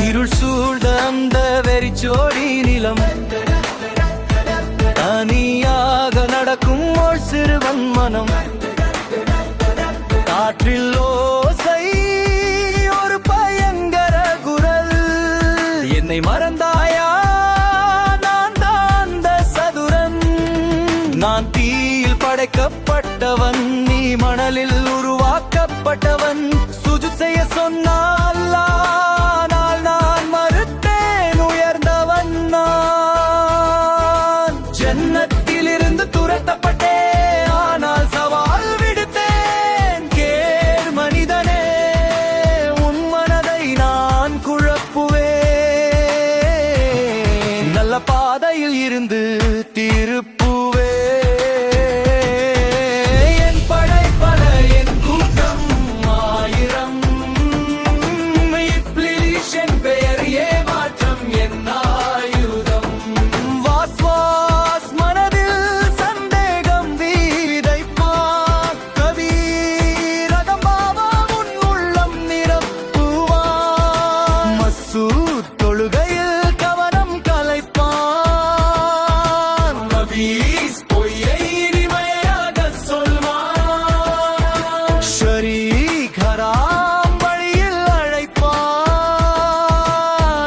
இருள் சூழ்ந்த அந்த வெறிச்சோடி நிலம் தனியாக நடக்கும் ஒரு சிறுவன் மனம் காற்றில் ஓசை ஒரு பயங்கர குரல் என்னை மறந்தாயா நான் தான் அந்த சதுரன் நான் தீயில் படைக்கப்பட்டவன் நீ மணலில் உருவாக்கப்பட்டவன் சுஜூத் செய்ய சொன்னால் ஜன்னத்திலிருந்து துரத்தப்பட்டேன் ஆனால் சவால் விடுத்தேன் கேள் மனிதனே உன் மனதை நான் குழப்புவேன் நல்ல பாதையில் இருந்து திருப்புவே என் படைப்பல என் கூட்டம் ஆயிரம் இப்ளீஷின் பெயர் ஏமாற்றம் என் ஆயுதம் தொழுகையில் கவனம் கலைப்பான் பொய்யை இனிமையாக சொல்வான் ஷரீக் ஹராம் வழியில் அழைப்பான்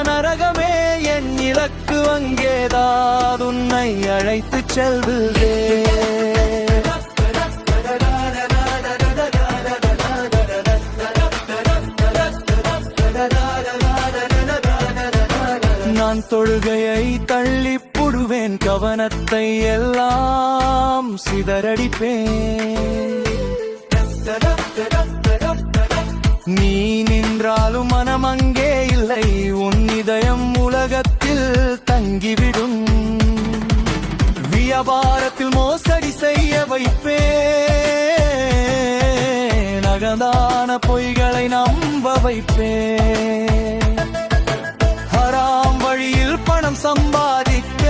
நரகமே என் இலக்கு அங்கேதான் உன்னை அழைத்துச் செல்வதே நான் தொழுகையை தள்ளி புடுவேன் கவனத்தை எல்லாம் சிதறடிப்பேன் நீ நின்றாலும் மனம் அங்கே இல்லை உன் இதயம் உலகத்தில் தங்கிவிடும் வியாபாரத்தில் மோசடி செய்ய வைப்பேன் அகந்தான பொய்களை நம்ப வைப்பேன் வழியில் பணம் சம்பாதிக்க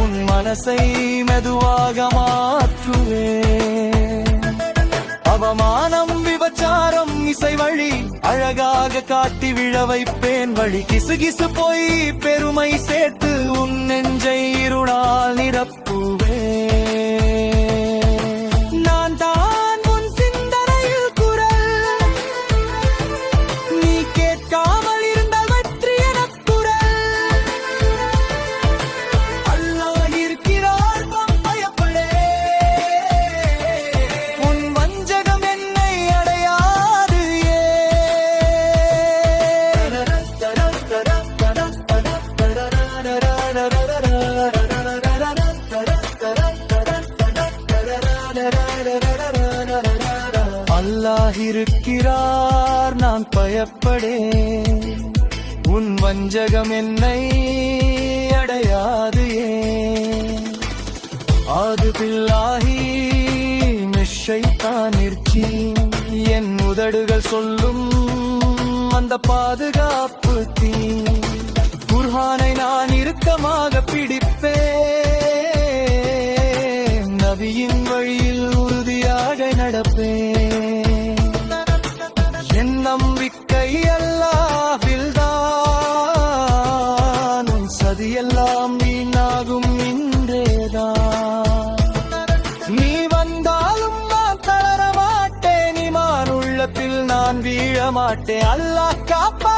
உன் மனசை மெதுவாக மாற்றுவேன் அவமானம் விபச்சாரம் இசை வழி அழகாக காட்டி விழ வைப்பேன் வழி கிசுகிசு போய் பெருமை சேர்த்து உன் நெஞ்சை இருளால் நிரப்புவேன் நான் தான் உன் சிந்தனையில் குரல் நீ கேட்காம அல்லாஹ் இருக்கிறார் நான் பயப்படேன் உன் வஞ்சகம் என்னை அடையாது ஏன் ஆது பில்லாஹி மிஷ்ஷைத்தான் என் உதடுகள் சொல்லும் அந்த பாதுகாப்பு தீ குர்ஆனை நான் இறுக்கமாக பிடிப்பேன் நபியின் வழியில் உறுதியாக நடப்பேன் என் நம்பிக்கை அல்லாஹ்வில்தான் உன் சதியெல்லாம் வீணாகும் இன்றேதான் நீ வந்தாலும் நான் தளர மாட்டேன் ஈமான் உள்ளத்தில் நான் வீழ மாட்டேன் அல்லாஹ் காப்பா